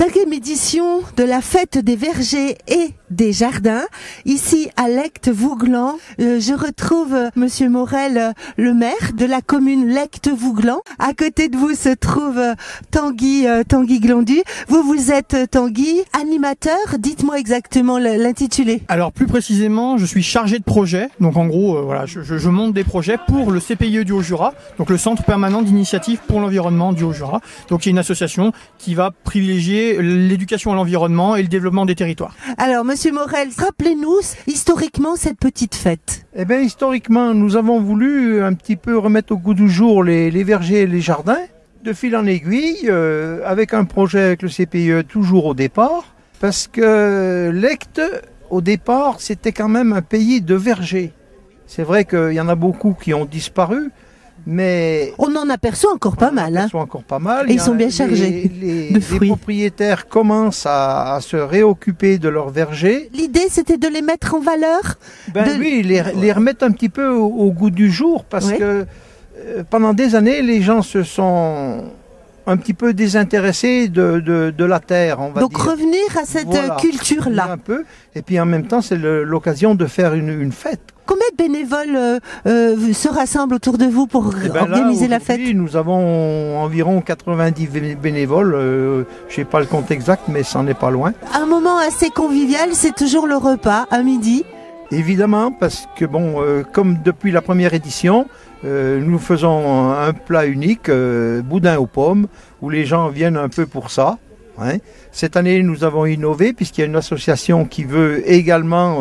5e édition de la fête des vergers et des jardins, ici à Lectes-Vouglan. Je retrouve Monsieur Morel, le maire de la commune Lectes-Vouglan. À côté de vous se trouve Tanguy Glandu. Vous êtes, Tanguy, animateur. Dites-moi exactement l'intitulé. Alors plus précisément, je suis chargé de projet. Donc en gros, voilà, je monte des projets pour le CPIE du Haut-Jura, donc le Centre permanent d'initiative pour l'environnement du Haut-Jura. Donc il y a une association qui va privilégier l'éducation à l'environnement et le développement des territoires. Alors Monsieur Morel, rappelez-nous historiquement cette petite fête. Eh bien historiquement, nous avons voulu un petit peu remettre au goût du jour les vergers et les jardins, de fil en aiguille, avec un projet avec le CPIE toujours au départ, parce que Lectes, au départ, c'était quand même un pays de vergers. C'est vrai qu'il y en a beaucoup qui ont disparu, mais on en aperçoit encore pas mal. Ils sont encore pas mal. Et ils sont bien chargés de fruits. Les propriétaires commencent à se réoccuper de leurs vergers. L'idée, c'était de les mettre en valeur. Oui, les remettre un petit peu au goût du jour, parce que pendant des années, les gens se sont un petit peu désintéressés de la terre, on va Donc dire. revenir à cette culture-là. Un peu. Et puis en même temps, c'est l'occasion de faire une fête. Combien de bénévoles se rassemblent autour de vous pour organiser la fête? Nous avons environ 90 bénévoles. Je n'ai pas le compte exact, mais ça n'est pas loin. Un moment assez convivial, c'est toujours le repas à midi. Évidemment, parce que comme depuis la première édition, nous faisons un plat unique, boudin aux pommes, où les gens viennent un peu pour ça. Cette année, nous avons innové, puisqu'il y a une association qui veut également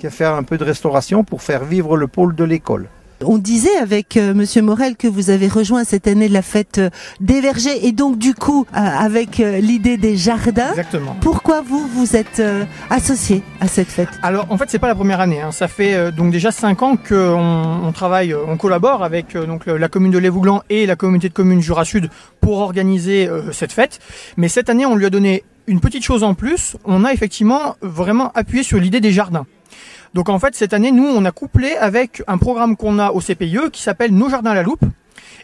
faire un peu de restauration pour faire vivre le pôle de l'école. On disait avec Monsieur Morel que vous avez rejoint cette année la fête des vergers et donc du coup avec l'idée des jardins. Exactement. Pourquoi vous êtes associé à cette fête? Alors en fait c'est pas la première année, ça fait donc déjà 5 ans qu'on travaille, on collabore avec donc la commune de Lectes-Vouglan et la communauté de communes Jura Sud pour organiser cette fête. Mais cette année on lui a donné une petite chose en plus, on a effectivement vraiment appuyé sur l'idée des jardins. Donc en fait, cette année, nous, on a couplé avec un programme qu'on a au CPIE qui s'appelle Nos Jardins à la Loupe,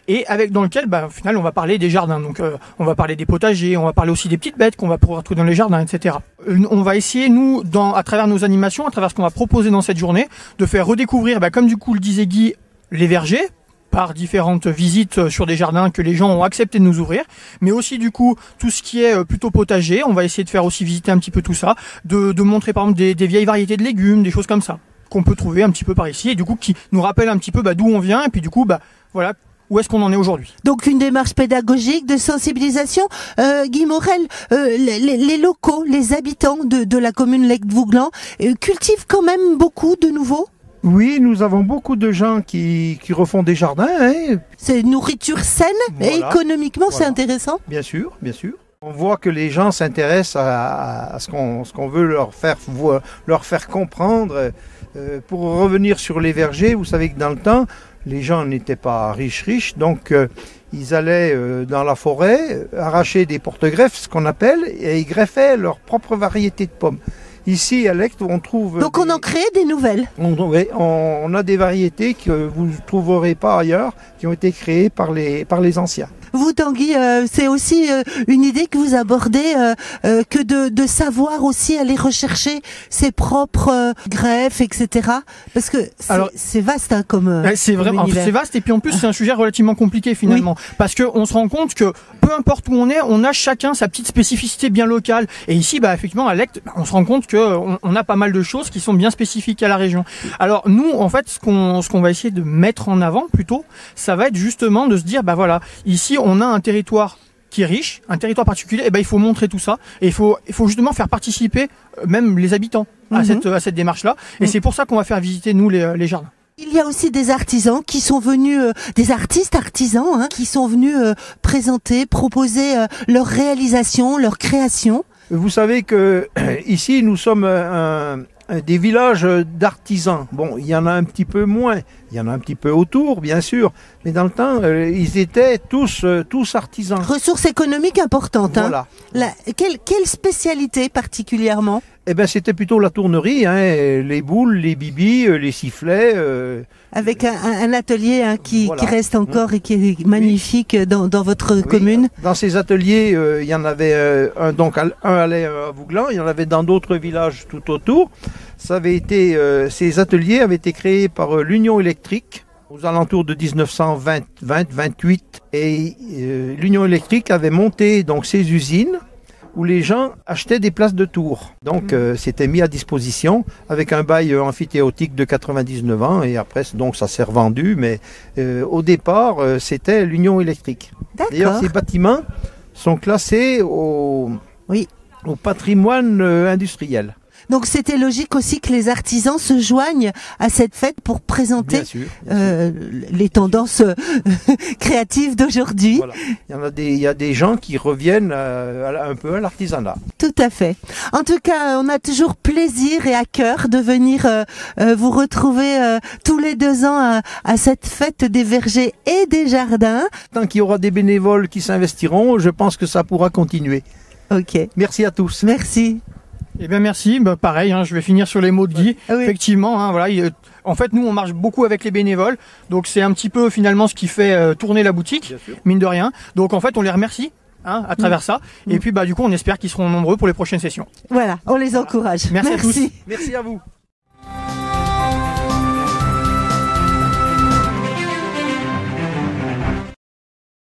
et dans lequel, au final, on va parler des jardins. Donc on va parler des potagers, on va parler aussi des petites bêtes qu'on va pouvoir trouver dans les jardins, etc. On va essayer, nous, à travers nos animations, à travers ce qu'on va proposer dans cette journée, de faire redécouvrir, comme du coup le disait Guy, les vergers, par différentes visites sur des jardins que les gens ont accepté de nous ouvrir, mais aussi du coup tout ce qui est plutôt potager, on va essayer de faire aussi visiter un petit peu tout ça, de montrer par exemple des vieilles variétés de légumes, des choses comme ça, qu'on peut trouver un petit peu par ici, et du coup qui nous rappellent un petit peu d'où on vient, et puis du coup voilà, où est-ce qu'on en est aujourd'hui. Donc une démarche pédagogique, de sensibilisation. Guy Morel, les locaux, les habitants de la commune Lectes-Vouglan cultivent quand même beaucoup de nouveaux. Oui, nous avons beaucoup de gens qui refont des jardins. C'est une nourriture saine et économiquement c'est intéressant. Bien sûr, bien sûr. On voit que les gens s'intéressent à ce qu'on veut leur faire comprendre. Pour revenir sur les vergers, vous savez que dans le temps, les gens n'étaient pas riches, donc ils allaient dans la forêt arracher des porte-greffes, ce qu'on appelle, et ils greffaient leur propre variété de pommes. Ici, à Lectes, on trouve... Donc on en crée des nouvelles. On a des variétés que vous ne trouverez pas ailleurs, qui ont été créées par les anciens. Vous, Tanguy, c'est aussi une idée que vous abordez, que de savoir aussi aller rechercher ses propres greffes, etc. Parce que c'est vaste comme c'est vraiment univers. C'est vaste, et puis en plus c'est un sujet relativement compliqué finalement, parce que on se rend compte que peu importe où on a chacun sa petite spécificité bien locale. Et ici, effectivement, à Lectes, on se rend compte qu'on a pas mal de choses qui sont bien spécifiques à la région. Alors nous, en fait, ce qu'on va essayer de mettre en avant plutôt, ça va être justement de se dire, voilà, ici on a un territoire qui est riche, un territoire particulier, et il faut montrer tout ça, et il faut justement faire participer même les habitants à cette démarche-là. Et c'est pour ça qu'on va faire visiter nous les jardins. Il y a aussi des artisans qui sont venus, des artisans, qui sont venus présenter, proposer leur réalisation, leur création. Vous savez que ici nous sommes des villages d'artisans. Bon, il y en a un petit peu moins, il y en a un petit peu autour, bien sûr, mais dans le temps, ils étaient tous artisans. Ressources économiques importantes. Voilà. Quelle spécialité particulièrement? Eh ben, c'était plutôt la tournerie, hein, les boules, les bibis, les sifflets. Avec un atelier qui reste encore et qui est magnifique dans votre Oui, commune. Dans ces ateliers, il y en avait un allait à Vouglan, il y en avait dans d'autres villages tout autour. Ça avait été, ces ateliers avaient été créés par l'Union électrique aux alentours de 1920-28 et l'Union électrique avait monté donc ces usines où les gens achetaient des places de tour. Donc c'était mis à disposition avec un bail amphithéotique de 99 ans et après donc ça s'est revendu, mais au départ c'était l'Union électrique. D'ailleurs ces bâtiments sont classés au patrimoine industriel. Donc c'était logique aussi que les artisans se joignent à cette fête pour présenter bien sûr. Les tendances créatives d'aujourd'hui. Voilà. Il y a des gens qui reviennent un peu à l'artisanat. Tout à fait. En tout cas, on a toujours plaisir et à cœur de venir vous retrouver tous les 2 ans à cette fête des vergers et des jardins. Tant qu'il y aura des bénévoles qui s'investiront, je pense que ça pourra continuer. Ok. Merci à tous. Merci. Eh bien merci, pareil, hein, je vais finir sur les mots de Guy. Oui. Effectivement, hein, voilà, en fait nous on marche beaucoup avec les bénévoles, donc c'est un petit peu finalement ce qui fait tourner la boutique, mine de rien. Donc en fait on les remercie à travers ça, et puis du coup on espère qu'ils seront nombreux pour les prochaines sessions. Voilà, on les encourage. Merci à tous. Merci à vous.